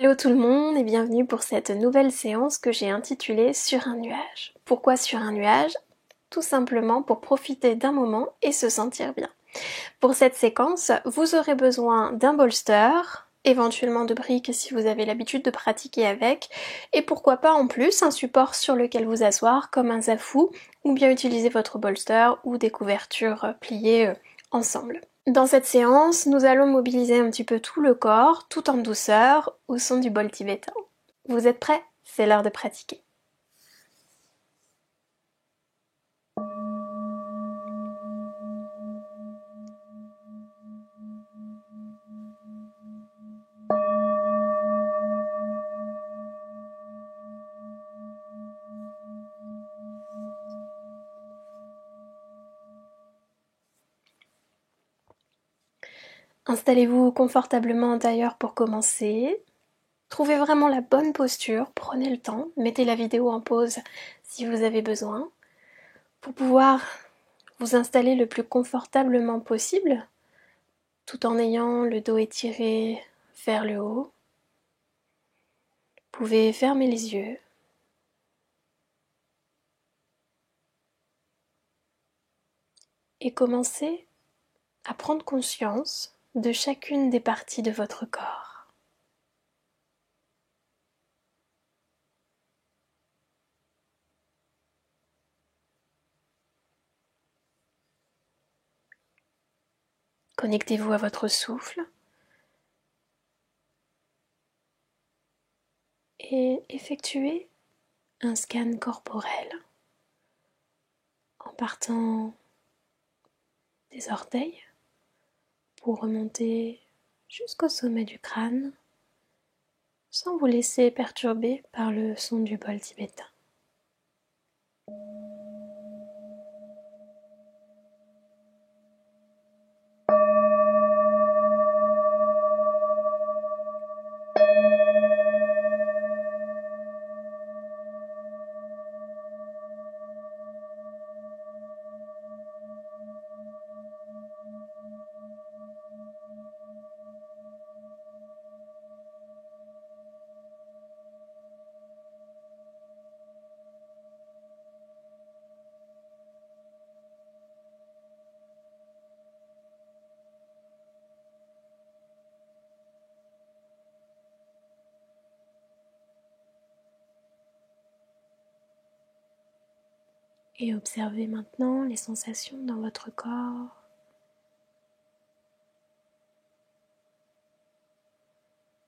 Hello tout le monde et bienvenue pour cette nouvelle séance que j'ai intitulée Sur un nuage. Pourquoi sur un nuage? Tout simplement pour profiter d'un moment et se sentir bien. Pour cette séquence, vous aurez besoin d'un bolster, éventuellement de briques si vous avez l'habitude de pratiquer avec, et pourquoi pas en plus un support sur lequel vous asseoir comme un zafou, ou bien utiliser votre bolster ou des couvertures pliées ensemble. Dans cette séance, nous allons mobiliser un petit peu tout le corps, tout en douceur, au son du bol tibétain. Vous êtes prêts? C'est l'heure de pratiquer. Installez-vous confortablement d'ailleurs pour commencer. Trouvez vraiment la bonne posture, prenez le temps, mettez la vidéo en pause si vous avez besoin, pour pouvoir vous installer le plus confortablement possible, tout en ayant le dos étiré vers le haut. Vous pouvez fermer les yeux. Et commencer à prendre conscience de chacune des parties de votre corps. Connectez-vous à votre souffle et effectuez un scan corporel en partant des orteils pour remonter jusqu'au sommet du crâne sans vous laisser perturber par le son du bol tibétain. Et observez maintenant les sensations dans votre corps.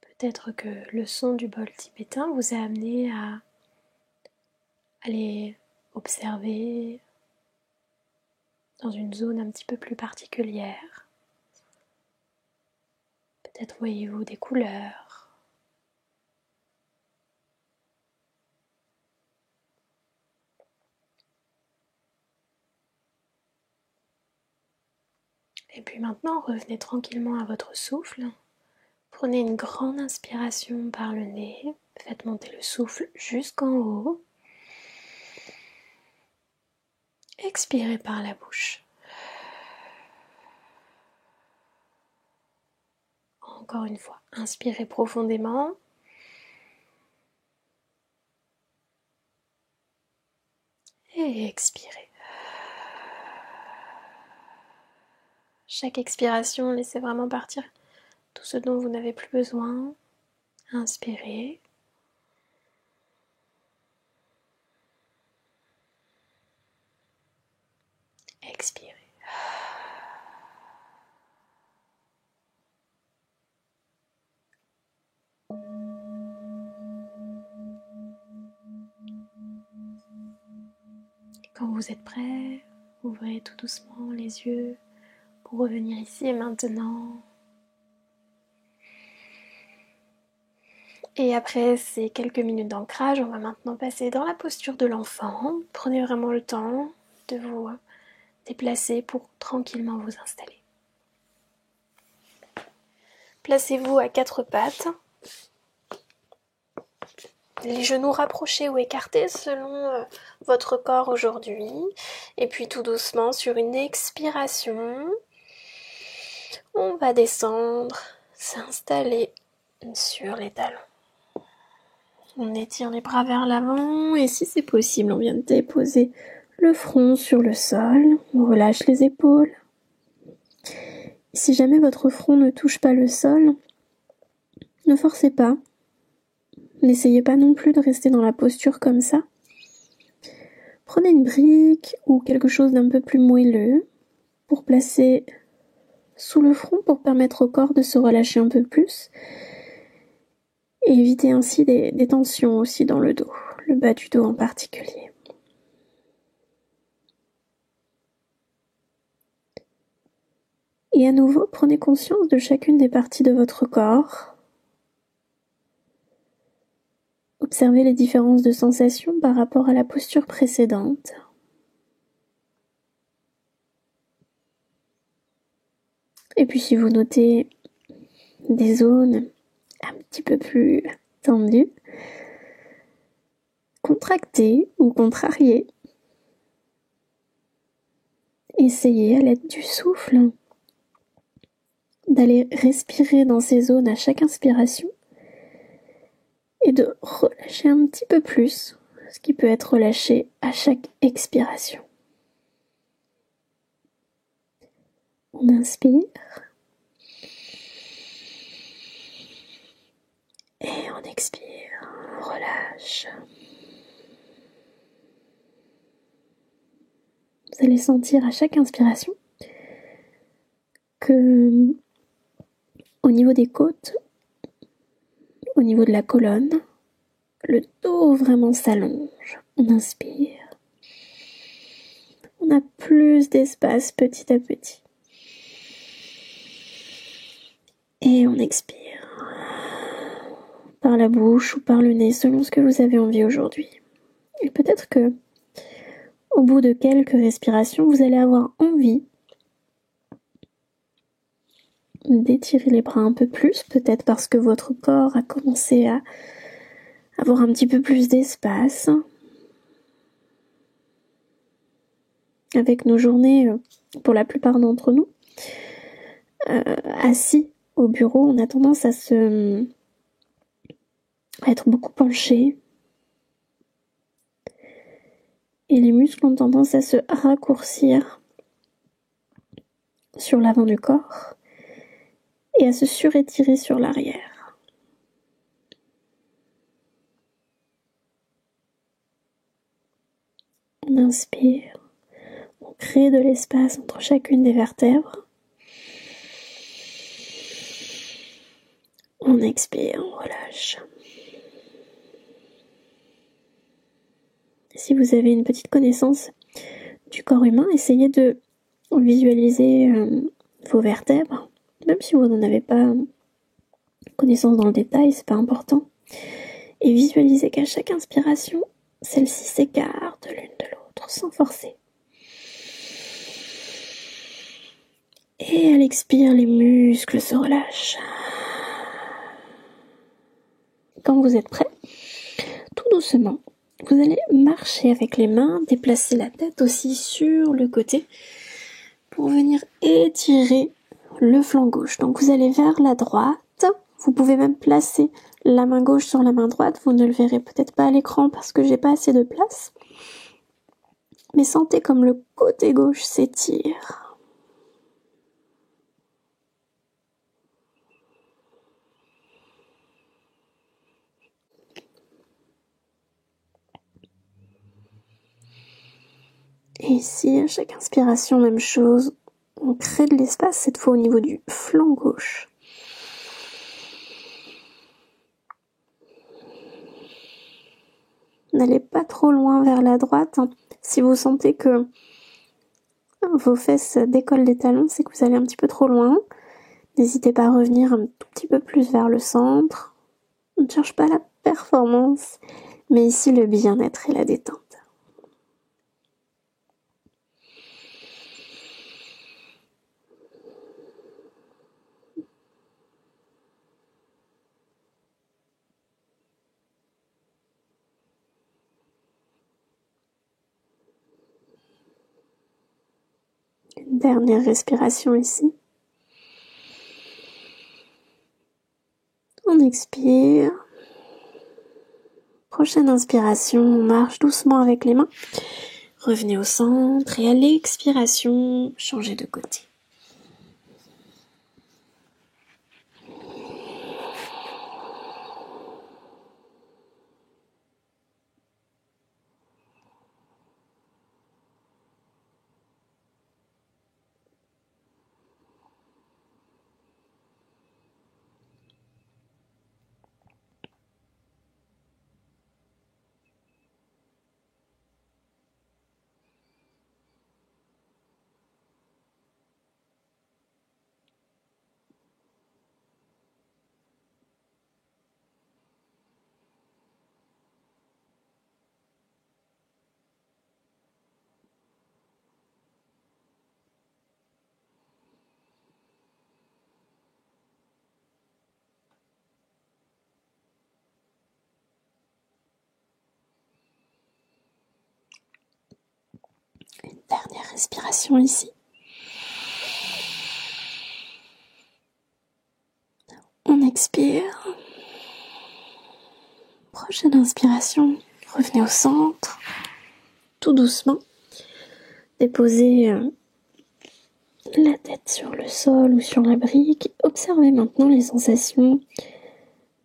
Peut-être que le son du bol tibétain vous a amené à aller observer dans une zone un petit peu plus particulière. Peut-être voyez-vous des couleurs. Et puis maintenant, revenez tranquillement à votre souffle. Prenez une grande inspiration par le nez. Faites monter le souffle jusqu'en haut. Expirez par la bouche. Encore une fois, inspirez profondément. Et expirez. Chaque expiration, laissez vraiment partir tout ce dont vous n'avez plus besoin. Inspirez. Expirez. Et quand vous êtes prêt, ouvrez tout doucement les yeux pour revenir ici et maintenant. Et après ces quelques minutes d'ancrage, on va maintenant passer dans la posture de l'enfant. Prenez vraiment le temps de vous déplacer pour tranquillement vous installer. Placez-vous à quatre pattes, les genoux rapprochés ou écartés selon votre corps aujourd'hui. Et puis tout doucement, sur une expiration, on va descendre, s'installer sur les talons. On étire les bras vers l'avant et si c'est possible, on vient de déposer le front sur le sol. On relâche les épaules. Et si jamais votre front ne touche pas le sol, ne forcez pas. N'essayez pas non plus de rester dans la posture comme ça. Prenez une brique ou quelque chose d'un peu plus moelleux pour placer sous le front pour permettre au corps de se relâcher un peu plus et éviter ainsi des tensions aussi dans le dos, le bas du dos en particulier. Et à nouveau, prenez conscience de chacune des parties de votre corps. Observez les différences de sensations par rapport à la posture précédente. Et puis si vous notez des zones un petit peu plus tendues, contractées ou contrariées, essayez à l'aide du souffle d'aller respirer dans ces zones à chaque inspiration et de relâcher un petit peu plus, ce qui peut être relâché à chaque expiration. On inspire et on expire, on relâche. Vous allez sentir à chaque inspiration que au niveau des côtes, au niveau de la colonne, le dos vraiment s'allonge. On inspire. On a plus d'espace petit à petit. Et on expire. Par la bouche ou par le nez, selon ce que vous avez envie aujourd'hui. Et peut-être que, au bout de quelques respirations, vous allez avoir envie d'étirer les bras un peu plus, peut-être parce que votre corps a commencé à avoir un petit peu plus d'espace. Avec nos journées, pour la plupart d'entre nous, assis au bureau, on a tendance à être beaucoup penché. Et les muscles ont tendance à se raccourcir sur l'avant du corps et à se surétirer sur l'arrière. On inspire, on crée de l'espace entre chacune des vertèbres. On expire, on relâche. Si vous avez une petite connaissance du corps humain, essayez de visualiser vos vertèbres, même si vous n'en avez pas connaissance dans le détail, c'est pas important. Et visualisez qu'à chaque inspiration, celle-ci s'écarte l'une de l'autre sans forcer. Et à l'expire, les muscles se relâchent. Quand vous êtes prêt, tout doucement, vous allez marcher avec les mains, déplacer la tête aussi sur le côté pour venir étirer le flanc gauche. Donc vous allez vers la droite. Vous pouvez même placer la main gauche sur la main droite. Vous ne le verrez peut-être pas à l'écran parce que j'ai pas assez de place. Mais sentez comme le côté gauche s'étire. Et ici, à chaque inspiration, même chose. On crée de l'espace, cette fois au niveau du flanc gauche. N'allez pas trop loin vers la droite. Si vous sentez que vos fesses décollent des talons, c'est que vous allez un petit peu trop loin. N'hésitez pas à revenir un tout petit peu plus vers le centre. On ne cherche pas la performance, mais ici le bien-être et la détente. Une dernière respiration ici. On expire. Prochaine inspiration, on marche doucement avec les mains. Revenez au centre et à l'expiration, changez de côté. Une dernière respiration ici. On expire. Prochaine inspiration, revenez au centre, tout doucement. Déposez la tête sur le sol ou sur la brique. Observez maintenant les sensations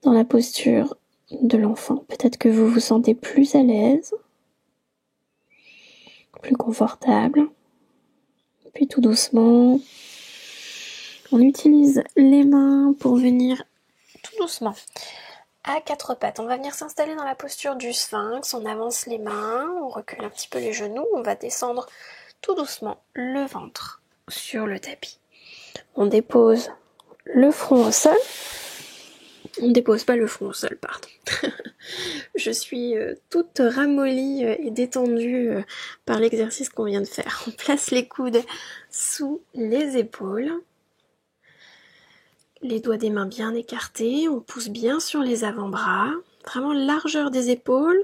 dans la posture de l'enfant. Peut-être que vous vous sentez plus à l'aise, plus confortable. Puis tout doucement, on utilise les mains pour venir tout doucement à quatre pattes. On va venir s'installer dans la posture du sphinx. On avance les mains, on recule un petit peu les genoux. On va descendre tout doucement le ventre sur le tapis. On dépose le front au sol. On ne dépose pas le front au sol, pardon. Je suis toute ramollie et détendue par l'exercice qu'on vient de faire. On place les coudes sous les épaules. Les doigts des mains bien écartés. On pousse bien sur les avant-bras. Vraiment largeur des épaules.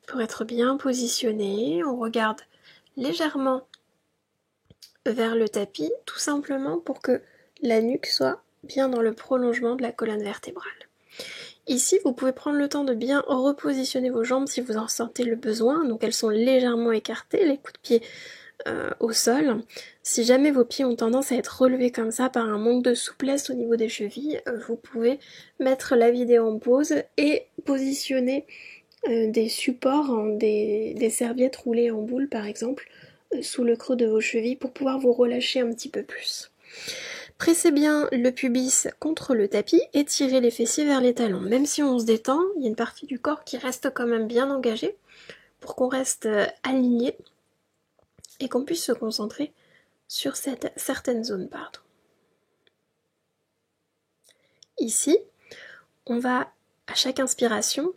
Pour être bien positionné, on regarde légèrement vers le tapis, tout simplement pour que la nuque soit bien dans le prolongement de la colonne vertébrale. Ici, vous pouvez prendre le temps de bien repositionner vos jambes si vous en sentez le besoin. Donc elles sont légèrement écartées, les coups de pied au sol. Si jamais vos pieds ont tendance à être relevés comme ça par un manque de souplesse au niveau des chevilles, vous pouvez mettre la vidéo en pause et positionner des supports, des serviettes roulées en boule par exemple, sous le creux de vos chevilles pour pouvoir vous relâcher un petit peu plus. Pressez bien le pubis contre le tapis et tirez les fessiers vers les talons. Même si on se détend, il y a une partie du corps qui reste quand même bien engagée pour qu'on reste aligné et qu'on puisse se concentrer sur cette certaine zone. Ici, on va à chaque inspiration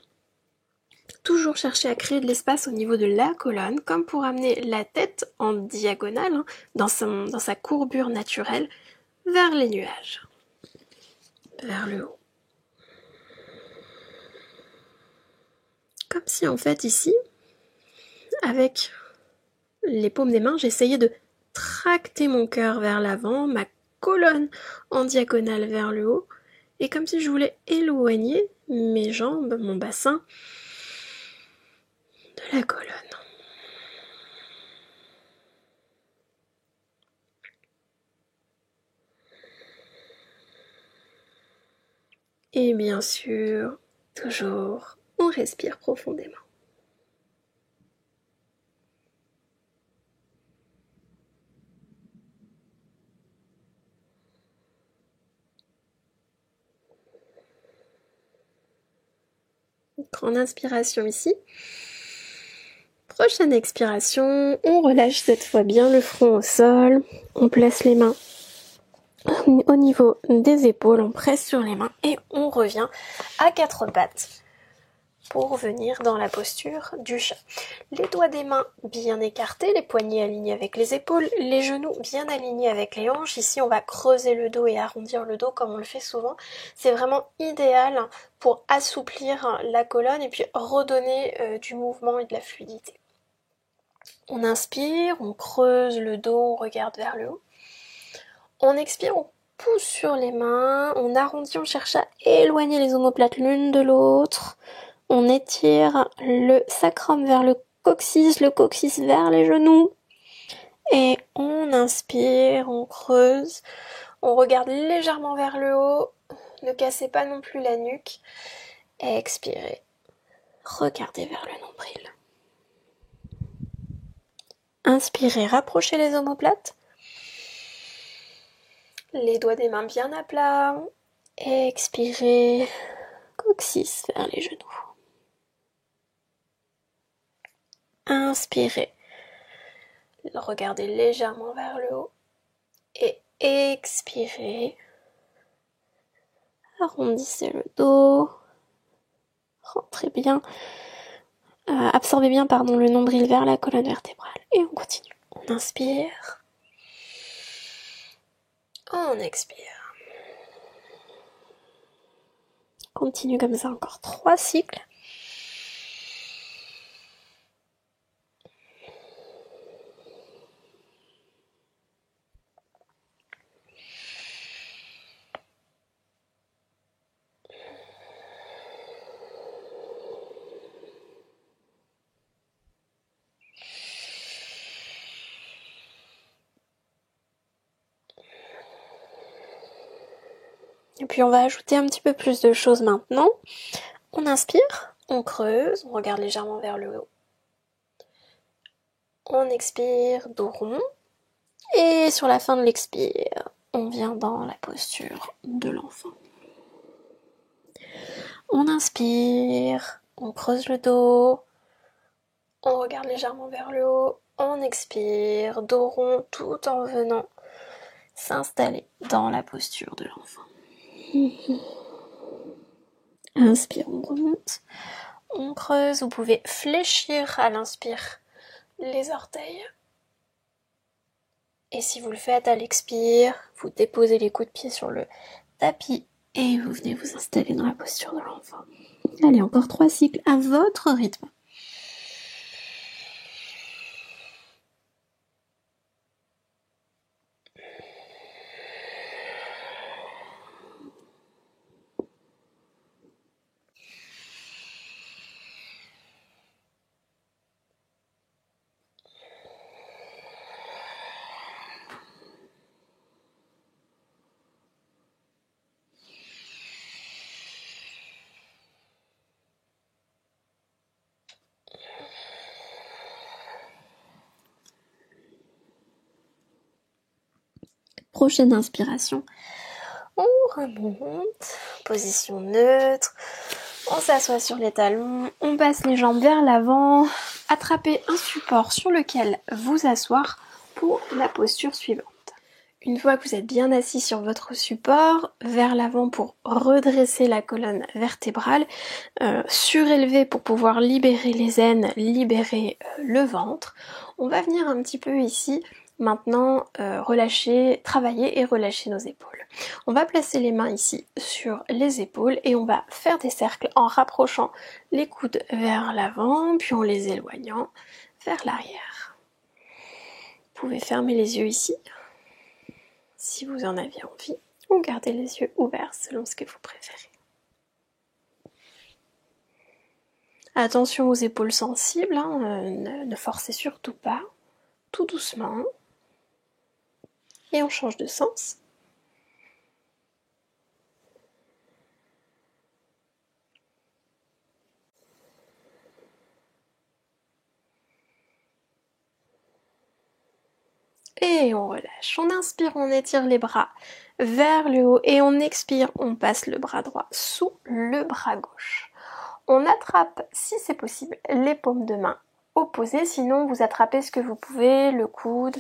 toujours chercher à créer de l'espace au niveau de la colonne, comme pour amener la tête en diagonale, dans sa courbure naturelle, vers les nuages, vers le haut. Comme si en fait ici, avec les paumes des mains, j'essayais de tracter mon cœur vers l'avant, ma colonne en diagonale vers le haut, et comme si je voulais éloigner mes jambes, mon bassin, de la colonne. Et bien sûr, toujours, on respire profondément. Grande inspiration ici. Prochaine expiration, on relâche cette fois bien le front au sol. On place les mains au niveau des épaules, on presse sur les mains et on revient à quatre pattes pour venir dans la posture du chat. Les doigts des mains bien écartés, les poignets alignés avec les épaules, les genoux bien alignés avec les hanches. Ici, on va creuser le dos et arrondir le dos comme on le fait souvent. C'est vraiment idéal pour assouplir la colonne et puis redonner du mouvement et de la fluidité. On inspire, on creuse le dos, on regarde vers le haut. On expire, on pousse sur les mains, on arrondit, on cherche à éloigner les omoplates l'une de l'autre. On étire le sacrum vers le coccyx vers les genoux. Et on inspire, on creuse, on regarde légèrement vers le haut, ne cassez pas non plus la nuque. Expirez, regardez vers le nombril. Inspirez, rapprochez les omoplates. Les doigts des mains bien à plat. Expirez, coccyx vers les genoux. Inspirez, regardez légèrement vers le haut. Et expirez, arrondissez le dos. Rentrez bien, absorbez bien le nombril vers la colonne vertébrale. Et on continue. On inspire. On expire. Continue comme ça encore 3 cycles. Et puis on va ajouter un petit peu plus de choses maintenant. On inspire, on creuse, on regarde légèrement vers le haut. On expire, dos rond. Et sur la fin de l'expire, on vient dans la posture de l'enfant. On inspire, on creuse le dos, on regarde légèrement vers le haut, on expire, dos rond tout en venant s'installer dans la posture de l'enfant. Inspire, on remonte, on creuse, vous pouvez fléchir à l'inspire les orteils. Et si vous le faites à l'expire, vous déposez les coups de pied sur le tapis et vous venez vous installer dans la posture de l'enfant. Allez, encore 3 cycles à votre rythme. Prochaine inspiration, on remonte, position neutre, on s'assoit sur les talons, on passe les jambes vers l'avant, attrapez un support sur lequel vous asseoir pour la posture suivante. Une fois que vous êtes bien assis sur votre support, vers l'avant pour redresser la colonne vertébrale, surélever pour pouvoir libérer les aines, libérer le ventre, on va venir un petit peu ici maintenant relâcher, travailler et relâcher nos épaules. On va placer les mains ici sur les épaules et on va faire des cercles en rapprochant les coudes vers l'avant, puis en les éloignant vers l'arrière. Vous pouvez fermer les yeux ici, si vous en avez envie, ou garder les yeux ouverts selon ce que vous préférez. Attention aux épaules sensibles, ne forcez surtout pas, tout doucement. Et on change de sens. Et on relâche. On inspire, on étire les bras vers le haut et on expire, on passe le bras droit sous le bras gauche. On attrape, si c'est possible, les paumes de main opposées, sinon vous attrapez ce que vous pouvez, le coude,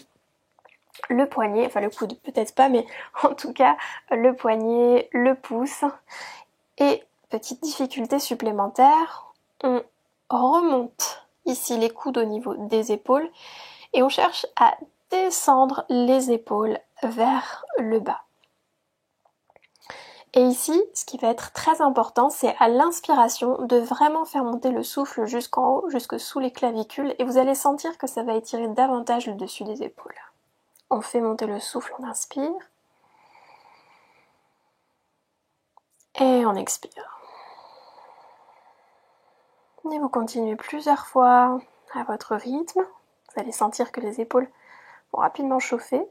le poignet, enfin le coude peut-être pas, mais en tout cas le poignet, le pouce. Et petite difficulté supplémentaire, on remonte ici les coudes au niveau des épaules et on cherche à descendre les épaules vers le bas. Et ici, ce qui va être très important, c'est à l'inspiration de vraiment faire monter le souffle jusqu'en haut, jusque sous les clavicules, et vous allez sentir que ça va étirer davantage le dessus des épaules. On fait monter le souffle, on inspire. Et on expire. Et vous continuez plusieurs fois à votre rythme. Vous allez sentir que les épaules vont rapidement chauffer.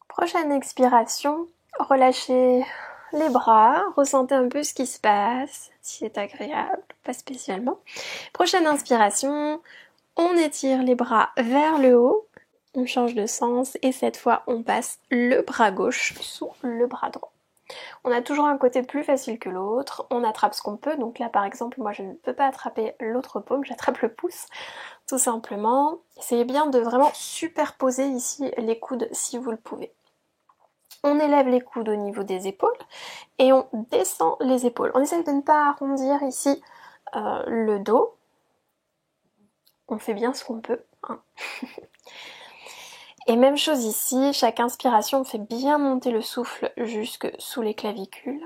Prochaine expiration, relâchez les bras, ressentez un peu ce qui se passe, si c'est agréable, pas spécialement. Prochaine inspiration, on étire les bras vers le haut, on change de sens et cette fois on passe le bras gauche sous le bras droit. On a toujours un côté plus facile que l'autre, on attrape ce qu'on peut, donc là par exemple moi je ne peux pas attraper l'autre paume, j'attrape le pouce tout simplement. Essayez bien de vraiment superposer ici les coudes si vous le pouvez. On élève les coudes au niveau des épaules et on descend les épaules. On essaye de ne pas arrondir ici le dos. On fait bien ce qu'on peut. Hein. Et même chose ici, chaque inspiration, on fait bien monter le souffle jusque sous les clavicules.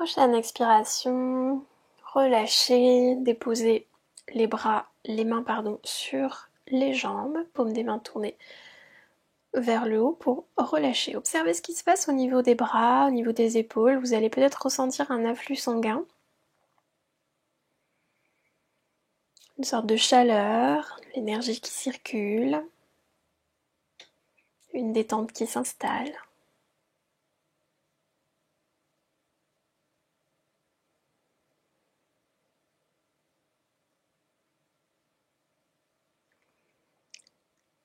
Prochaine expiration, relâchez, déposez les mains sur les jambes, paume des mains tournées vers le haut pour relâcher. Observez ce qui se passe au niveau des bras, au niveau des épaules. Vous allez peut-être ressentir un afflux sanguin, une sorte de chaleur, l'énergie qui circule, une détente qui s'installe.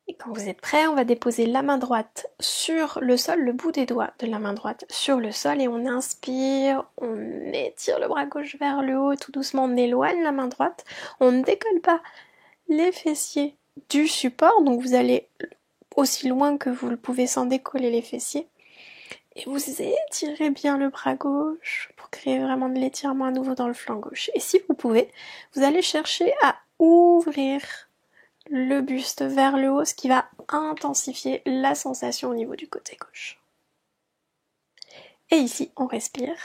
Et quand vous êtes prêt, on va déposer la main droite sur le sol, le bout des doigts de la main droite sur le sol et on inspire, on étire le bras gauche vers le haut et tout doucement on éloigne la main droite. On ne décolle pas les fessiers du support, donc vous allez aussi loin que vous le pouvez sans décoller les fessiers. Et vous étirez bien le bras gauche pour créer vraiment de l'étirement à nouveau dans le flanc gauche. Et si vous pouvez, vous allez chercher à ouvrir le buste vers le haut, ce qui va intensifier la sensation au niveau du côté gauche. Et ici, on respire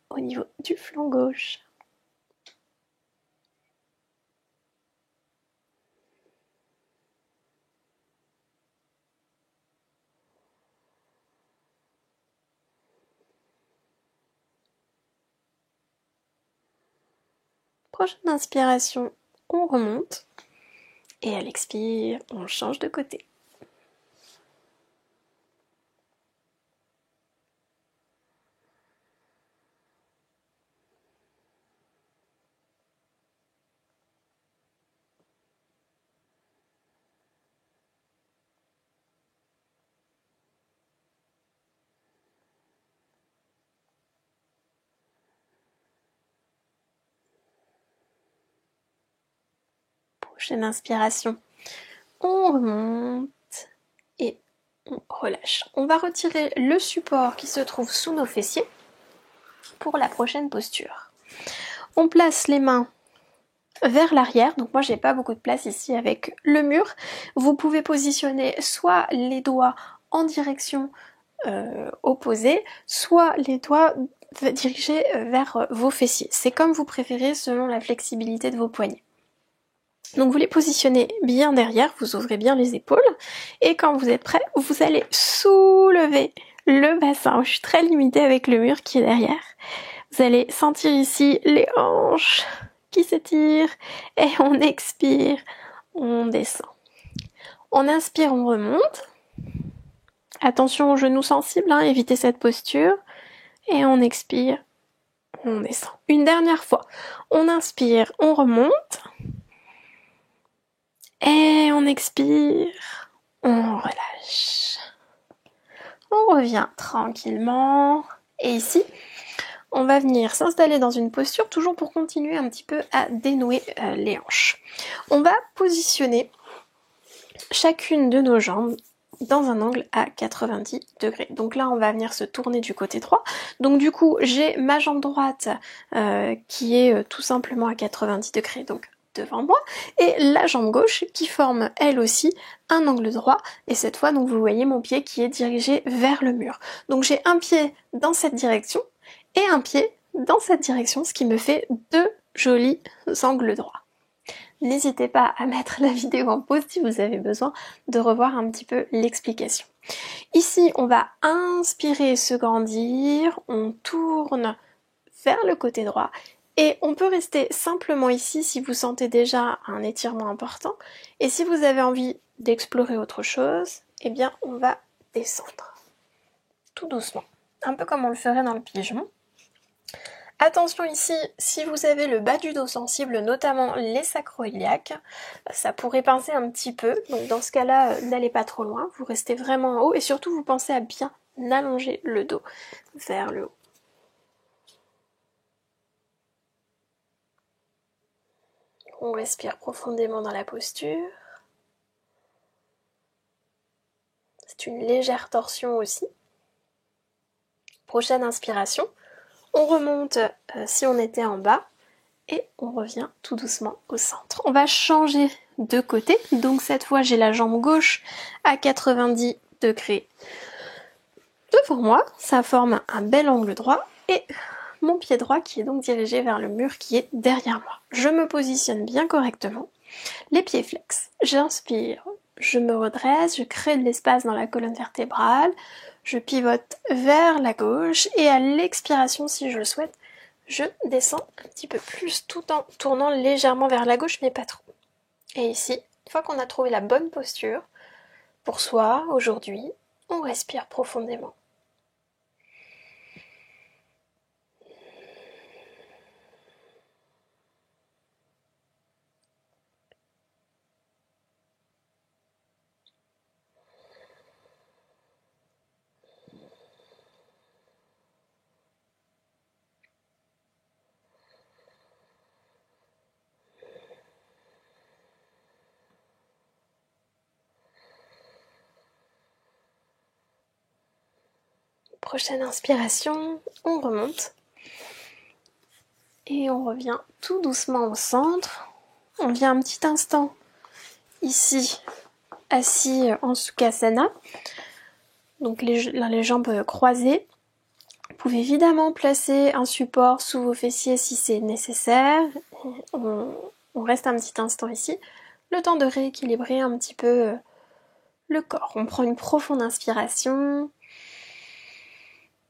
au niveau du flanc gauche. Prochaine inspiration, on remonte. Et à l'expire, on change de côté. Prochaine inspiration, on remonte et on relâche. On va retirer le support qui se trouve sous nos fessiers pour la prochaine posture. On place les mains vers l'arrière, donc moi j'ai pas beaucoup de place ici avec le mur. Vous pouvez positionner soit les doigts en direction opposée, soit les doigts dirigés vers vos fessiers. C'est comme vous préférez selon la flexibilité de vos poignets. Donc vous les positionnez bien derrière, vous ouvrez bien les épaules, et quand vous êtes prêt, vous allez soulever le bassin. Je suis très limitée avec le mur qui est derrière. Vous allez sentir ici les hanches qui s'étirent, et on expire, on descend. On inspire, on remonte. Attention aux genoux sensibles, hein, évitez cette posture. Et on expire, on descend. Une dernière fois, on inspire, on remonte. Et on expire, on relâche. On revient tranquillement. Et ici, on va venir s'installer dans une posture, toujours pour continuer un petit peu à dénouer les hanches. On va positionner chacune de nos jambes dans un angle à 90 degrés. Donc là, on va venir se tourner du côté droit. Donc du coup, j'ai ma jambe droite qui est tout simplement à 90 degrés, donc devant moi, et la jambe gauche qui forme elle aussi un angle droit, et cette fois, donc vous voyez mon pied qui est dirigé vers le mur. Donc j'ai un pied dans cette direction et un pied dans cette direction, ce qui me fait deux jolis angles droits. N'hésitez pas à mettre la vidéo en pause si vous avez besoin de revoir un petit peu l'explication. Ici, on va inspirer, se grandir, on tourne vers le côté droit et on peut rester simplement ici si vous sentez déjà un étirement important, et si vous avez envie d'explorer autre chose, eh bien on va descendre tout doucement, un peu comme on le ferait dans le pigeon. Attention ici, si vous avez le bas du dos sensible, notamment les sacro-iliaques, ça pourrait pincer un petit peu. Donc dans ce cas-là, n'allez pas trop loin, vous restez vraiment en haut et surtout vous pensez à bien allonger le dos vers le haut. On respire profondément dans la posture. C'est une légère torsion aussi. Prochaine inspiration. On remonte si on était en bas et on revient tout doucement au centre. On va changer de côté, donc cette fois j'ai la jambe gauche à 90 degrés devant moi, ça forme un bel angle droit, et mon pied droit qui est donc dirigé vers le mur qui est derrière moi. Je me positionne bien correctement, les pieds flex, j'inspire, je me redresse, je crée de l'espace dans la colonne vertébrale, je pivote vers la gauche, et à l'expiration, si je le souhaite, je descends un petit peu plus tout en tournant légèrement vers la gauche, mais pas trop. Et ici, une fois qu'on a trouvé la bonne posture pour soi aujourd'hui, on respire profondément. Prochaine inspiration, on remonte et on revient tout doucement au centre. On vient un petit instant ici assis en Sukhasana, donc les jambes croisées. Vous pouvez évidemment placer un support sous vos fessiers si c'est nécessaire. On reste un petit instant ici, le temps de rééquilibrer un petit peu le corps. On prend une profonde inspiration.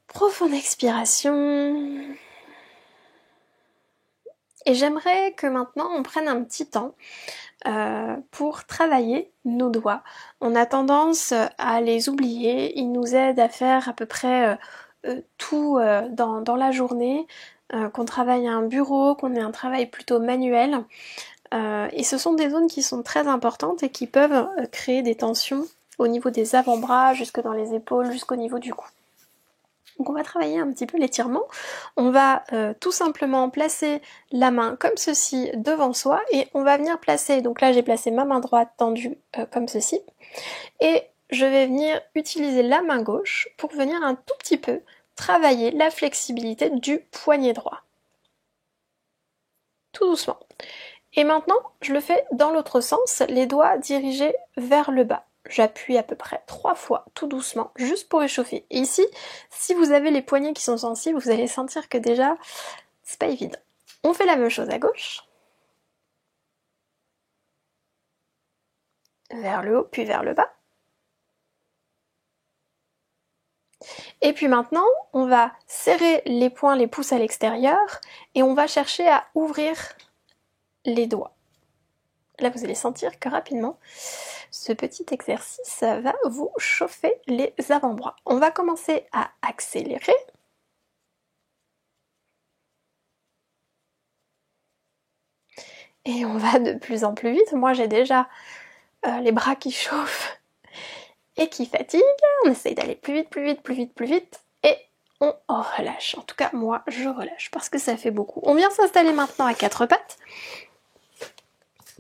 Profonde expiration. Et j'aimerais que maintenant on prenne un petit temps pour travailler nos doigts. On a tendance à les oublier, ils nous aident à faire à peu près tout dans la journée, qu'on travaille à un bureau, qu'on ait un travail plutôt manuel. Et ce sont des zones qui sont très importantes et qui peuvent créer des tensions au niveau des avant-bras, jusque dans les épaules, jusqu'au niveau du cou. Donc on va travailler un petit peu l'étirement. On va tout simplement placer la main comme ceci devant soi et on va venir placer, donc là j'ai placé ma main droite tendue comme ceci, et je vais venir utiliser la main gauche pour venir un tout petit peu travailler la flexibilité du poignet droit. Tout doucement. Et maintenant, je le fais dans l'autre sens, les doigts dirigés vers le bas. J'appuie à peu près 3 fois, tout doucement, juste pour échauffer. Et ici, si vous avez les poignets qui sont sensibles, vous allez sentir que déjà, c'est pas évident. On fait la même chose à gauche. vers le haut, puis vers le bas. Et puis maintenant, on va serrer les poings, les pouces à l'extérieur et on va chercher à ouvrir les doigts. Là, vous allez sentir que rapidement, ce petit exercice va vous chauffer les avant-bras. On va commencer à accélérer. Et on va de plus en plus vite. Moi, j'ai déjà les bras qui chauffent et qui fatiguent. On essaye d'aller plus vite, plus vite, plus vite, plus vite. Et on relâche. En tout cas, moi, je relâche parce que ça fait beaucoup. On vient s'installer maintenant à quatre pattes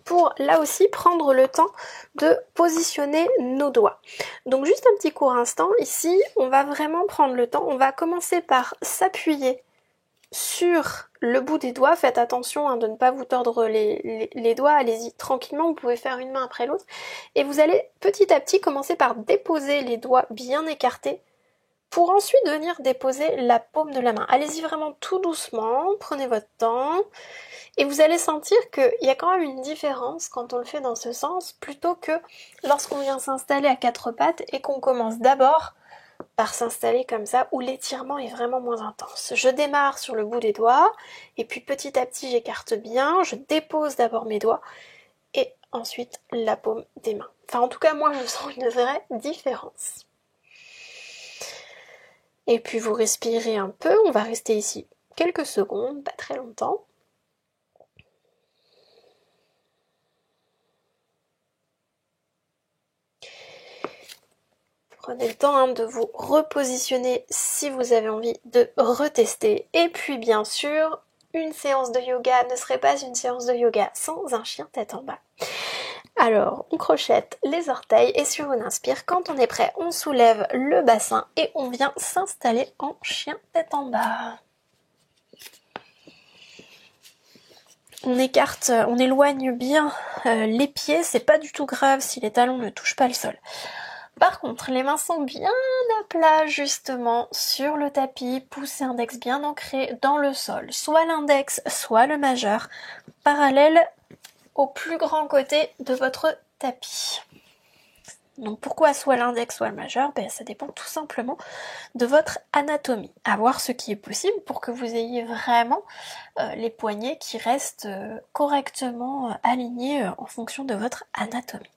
pour, là aussi, prendre le temps de positionner nos doigts. Donc, juste un petit court instant. Ici, on va vraiment prendre le temps. On va commencer par s'appuyer sur le bout des doigts. Faites attention de ne pas vous tordre les doigts, allez-y tranquillement, vous pouvez faire une main après l'autre et vous allez petit à petit commencer par déposer les doigts bien écartés pour ensuite venir déposer la paume de la main. Allez-y vraiment tout doucement, prenez votre temps et vous allez sentir qu'il y a quand même une différence quand on le fait dans ce sens plutôt que lorsqu'on vient s'installer à quatre pattes et qu'on commence d'abord par s'installer comme ça, où l'étirement est vraiment moins intense. Je démarre sur le bout des doigts, et puis petit à petit j'écarte bien, je dépose d'abord mes doigts, et ensuite la paume des mains. Enfin en tout cas moi je sens une vraie différence. Et puis vous respirez un peu, on va rester ici quelques secondes, pas très longtemps. Prenez le temps de vous repositionner si vous avez envie de retester. Et puis bien sûr, une séance de yoga ne serait pas une séance de yoga sans un chien tête en bas. Alors, on crochette les orteils et sur une inspire, quand on est prêt, on soulève le bassin et on vient s'installer en chien tête en bas. On écarte, on éloigne bien les pieds, c'est pas du tout grave si les talons ne touchent pas le sol. Par contre, les mains sont bien à plat justement sur le tapis, pouce et index bien ancrés dans le sol, soit l'index, soit le majeur, parallèle au plus grand côté de votre tapis. Donc pourquoi soit l'index, soit le majeur? Ça dépend tout simplement de votre anatomie. À voir ce qui est possible pour que vous ayez vraiment les poignets qui restent correctement alignés en fonction de votre anatomie.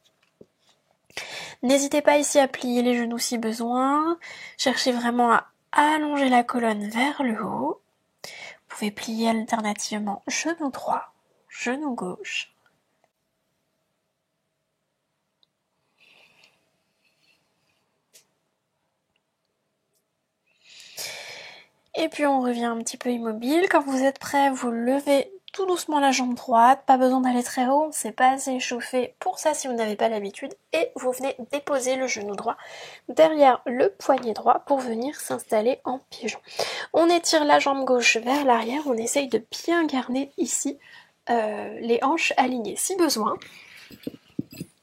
N'hésitez pas ici à plier les genoux si besoin. Cherchez vraiment à allonger la colonne vers le haut. Vous pouvez plier alternativement genou droit, genou gauche. Et puis on revient un petit peu immobile. Quand vous êtes prêt, vous levez tout doucement la jambe droite, pas besoin d'aller très haut, on s'est pas assez échauffé pour ça si vous n'avez pas l'habitude, et vous venez déposer le genou droit derrière le poignet droit pour venir s'installer en pigeon. On étire la jambe gauche vers l'arrière, on essaye de bien garder ici les hanches alignées. Si besoin,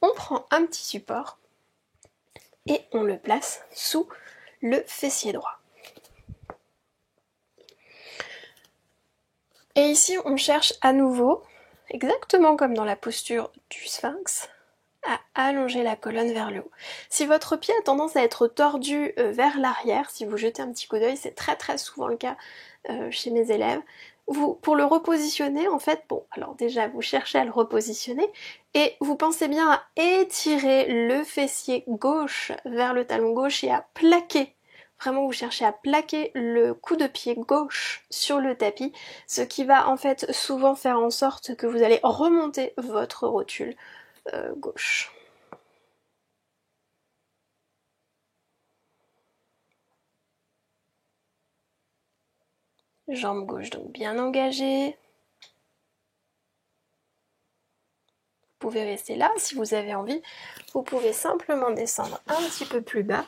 on prend un petit support et on le place sous le fessier droit. Et ici, on cherche à nouveau, exactement comme dans la posture du sphinx, à allonger la colonne vers le haut. Si votre pied a tendance à être tordu vers l'arrière, si vous jetez un petit coup d'œil, c'est très très souvent le cas chez mes élèves, pour le repositionner, en fait, bon, alors déjà, vous cherchez à le repositionner, et vous pensez bien à étirer le fessier gauche vers le talon gauche et à plaquer. Vraiment, vous cherchez à plaquer le coup de pied gauche sur le tapis, ce qui va en fait souvent faire en sorte que vous allez remonter votre rotule gauche. Jambe gauche donc bien engagée. Vous pouvez rester là. Si vous avez envie, vous pouvez simplement descendre un petit peu plus bas.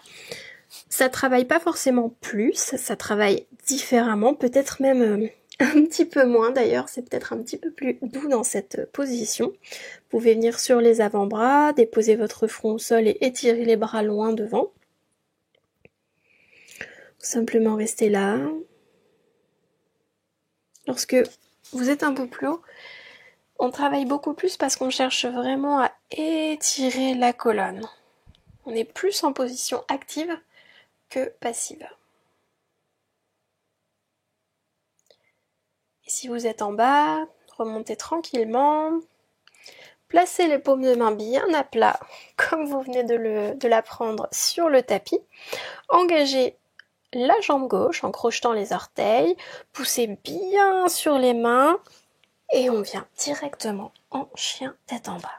Ça travaille pas forcément plus, ça travaille différemment, peut-être même un petit peu moins d'ailleurs, c'est peut-être un petit peu plus doux dans cette position. Vous pouvez venir sur les avant-bras, déposer votre front au sol et étirer les bras loin devant. Simplement rester là. Lorsque vous êtes un peu plus haut, on travaille beaucoup plus parce qu'on cherche vraiment à étirer la colonne. On est plus en position active que passive. Et si vous êtes en bas, remontez tranquillement. Placez les paumes de main bien à plat, comme vous venez de l'apprendre sur le tapis. Engagez la jambe gauche en crochetant les orteils. Poussez bien sur les mains. Et on vient directement en chien tête en bas.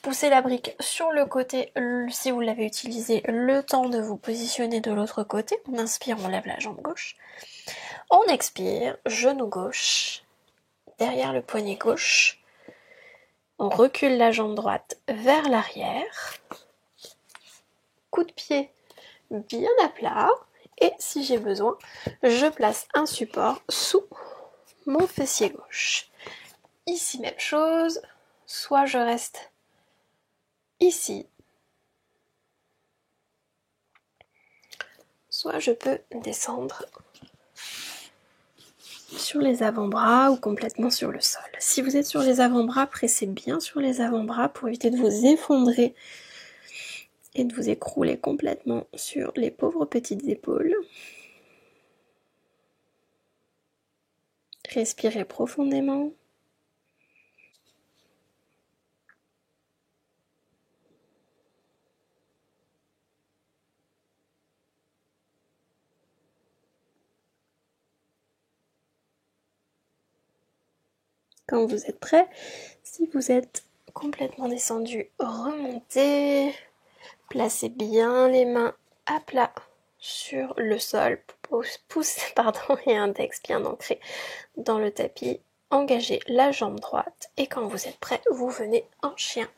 Poussez la brique sur le côté, si vous l'avez utilisé, le temps de vous positionner de l'autre côté. On inspire, on lève la jambe gauche. On expire, genou gauche, derrière le poignet gauche. On recule la jambe droite vers l'arrière. Coup de pied bien à plat. Et si j'ai besoin, je place un support sous mon fessier gauche. Ici, même chose. Soit je reste ici, soit je peux descendre sur les avant-bras ou complètement sur le sol. Si vous êtes sur les avant-bras, pressez bien sur les avant-bras pour éviter de vous effondrer et de vous écrouler complètement sur les pauvres petites épaules. Respirez profondément. Quand vous êtes prêt, si vous êtes complètement descendu, remontez. Placez bien les mains à plat sur le sol. Pouce et index bien ancrés dans le tapis. Engagez la jambe droite. Et quand vous êtes prêt, vous venez en chien,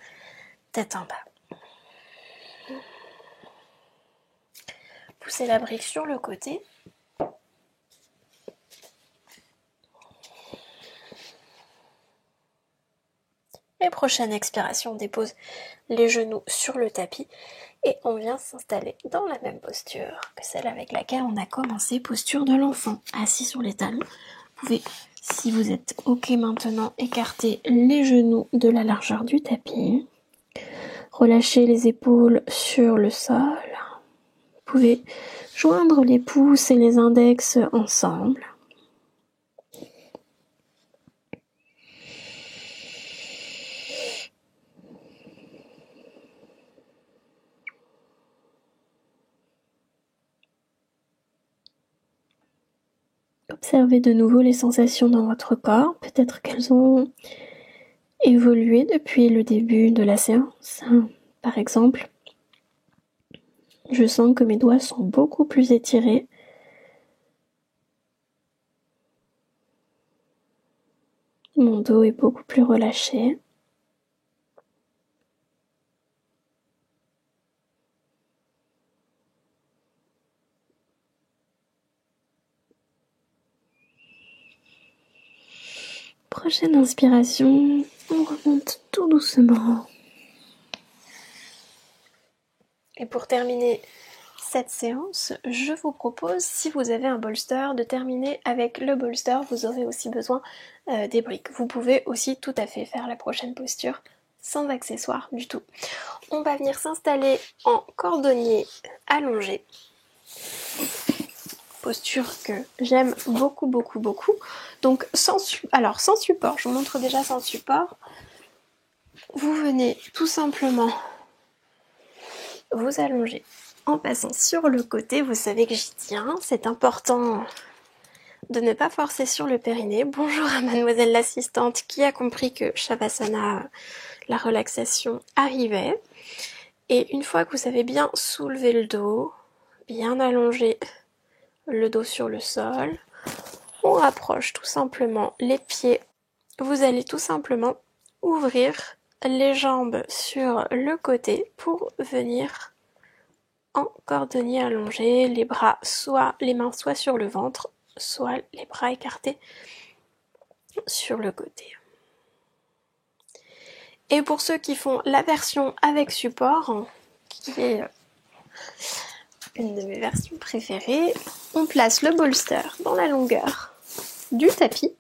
tête en bas. Poussez la brique sur le côté. Et prochaine expiration, on dépose les genoux sur le tapis et on vient s'installer dans la même posture que celle avec laquelle on a commencé, posture de l'enfant, assis sur les talons. Vous pouvez, si vous êtes OK maintenant, écarter les genoux de la largeur du tapis. Relâchez les épaules sur le sol. Vous pouvez joindre les pouces et les index ensemble. Observez de nouveau les sensations dans votre corps. Peut-être qu'elles ont évolué depuis le début de la séance. Par exemple, je sens que mes doigts sont beaucoup plus étirés. Mon dos est beaucoup plus relâché. Prochaine inspiration, on remonte tout doucement. Et pour terminer cette séance, je vous propose, si vous avez un bolster, de terminer avec le bolster. Vous aurez aussi besoin des briques. Vous pouvez aussi tout à fait faire la prochaine posture sans accessoires du tout. On va venir s'installer en cordonnier allongé. Posture que j'aime beaucoup. Donc sans support, je vous montre déjà sans support. Vous venez tout simplement vous allonger en passant sur le côté. Vous savez que j'y tiens, c'est important de ne pas forcer sur le périnée. Bonjour à mademoiselle l'assistante qui a compris que Shavasana, la relaxation, arrivait. Et une fois que vous avez bien soulevé le dos, bien allongé le dos sur le sol, on rapproche tout simplement les pieds. Vous allez tout simplement ouvrir les jambes sur le côté pour venir en cordonnier allongé, les mains soit sur le ventre, soit les bras écartés sur le côté. Et pour ceux qui font la version avec support, qui est une de mes versions préférées, on place le bolster dans la longueur du tapis.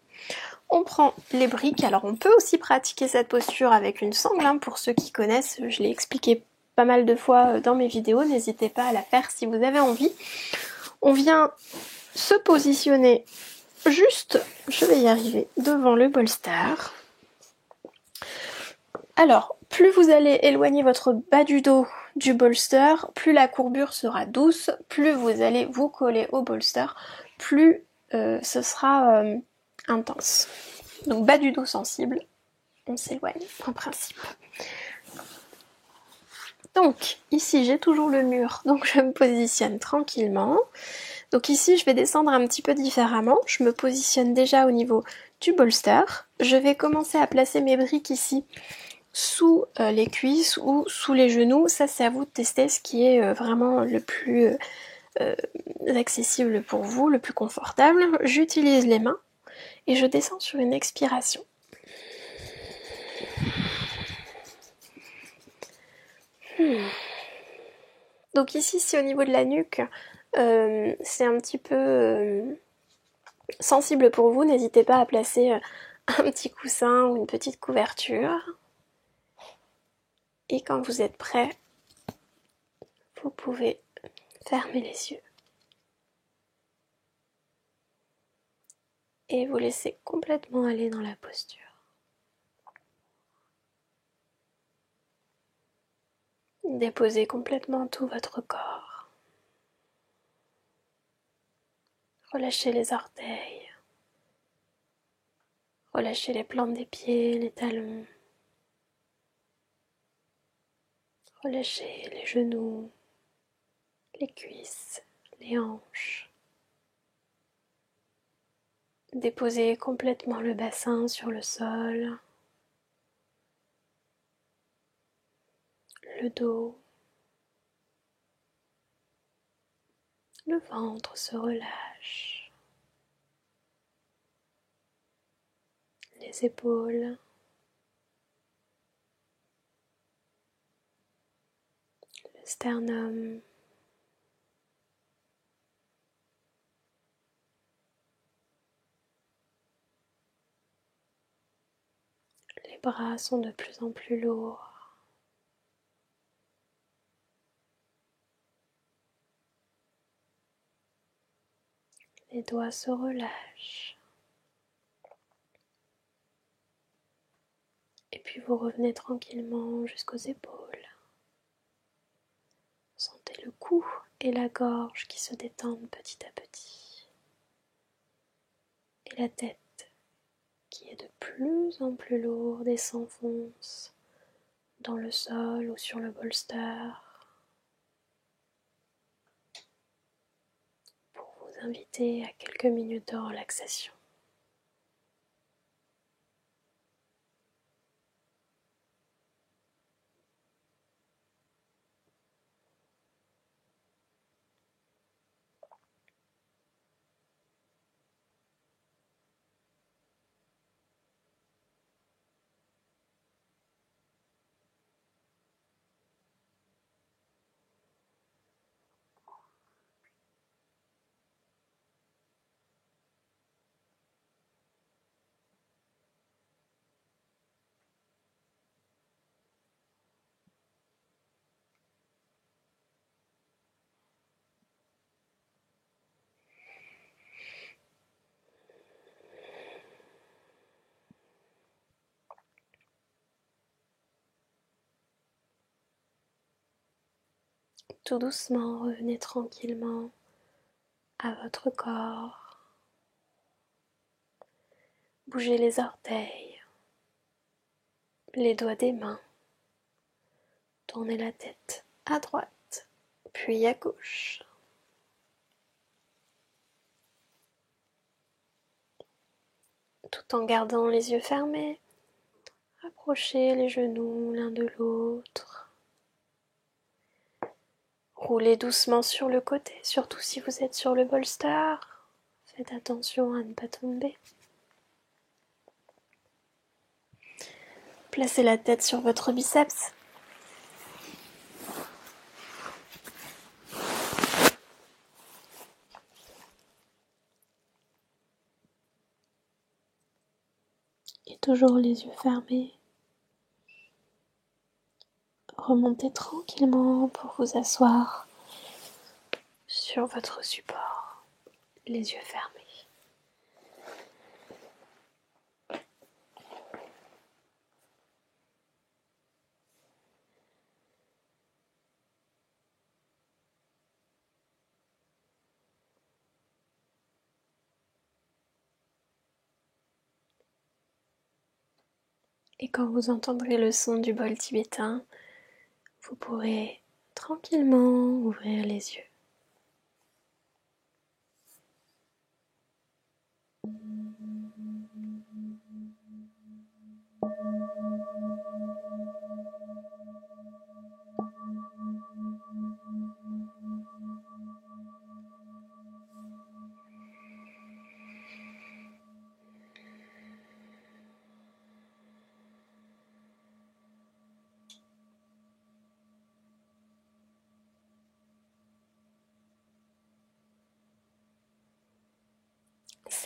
on prend les briques. Alors on peut aussi pratiquer cette posture avec une sangle, hein, pour ceux qui connaissent, je l'ai expliqué pas mal de fois dans mes vidéos, n'hésitez pas à la faire si vous avez envie. On vient se positionner juste, je vais y arriver, devant le bolster. Alors, plus vous allez éloigner votre bas du dos du bolster, plus la courbure sera douce, plus vous allez vous coller au bolster, plus ce sera intense. Donc bas du dos sensible, on s'éloigne en principe. Donc ici j'ai toujours le mur, donc je me positionne tranquillement. Donc ici je vais descendre un petit peu différemment, je me positionne déjà au niveau du bolster. Je vais commencer à placer mes briques ici sous les cuisses ou sous les genoux. Ça c'est à vous de tester ce qui est vraiment le plus accessible pour vous, le plus confortable. J'utilise les mains et je descends sur une expiration. Donc ici, si au niveau de la nuque, c'est un petit peu sensible pour vous, n'hésitez pas à placer un petit coussin ou une petite couverture. Et quand vous êtes prêt, vous pouvez fermer les yeux. Et vous laissez complètement aller dans la posture. Déposez complètement tout votre corps. Relâchez les orteils. Relâchez les plantes des pieds, les talons. Relâchez les genoux, les cuisses, les hanches. Déposez complètement le bassin sur le sol, le dos, le ventre se relâche, les épaules, le sternum, les bras sont de plus en plus lourds. Les doigts se relâchent. Et puis vous revenez tranquillement jusqu'aux épaules. Sentez le cou et la gorge qui se détendent petit à petit. Et la tête qui est de plus en plus lourde et s'enfonce dans le sol ou sur le bolster. Pour vous inviter à quelques minutes de relaxation. Tout doucement, revenez tranquillement à votre corps. Bougez les orteils, les doigts des mains. Tournez la tête à droite, puis à gauche. Tout en gardant les yeux fermés, rapprochez les genoux l'un de l'autre. Roulez doucement sur le côté, surtout si vous êtes sur le bolster. Faites attention à ne pas tomber. Placez la tête sur votre biceps. Et toujours les yeux fermés. Remontez tranquillement pour vous asseoir sur votre support, les yeux fermés. Et quand vous entendrez le son du bol tibétain, vous pourrez tranquillement ouvrir les yeux.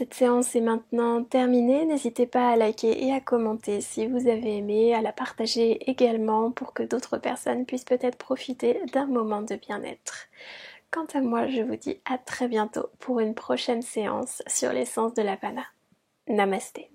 Cette séance est maintenant terminée. N'hésitez pas à liker et à commenter si vous avez aimé, à la partager également pour que d'autres personnes puissent peut-être profiter d'un moment de bien-être. Quant à moi, je vous dis à très bientôt pour une prochaine séance sur l'essence de l'Havana. Namasté.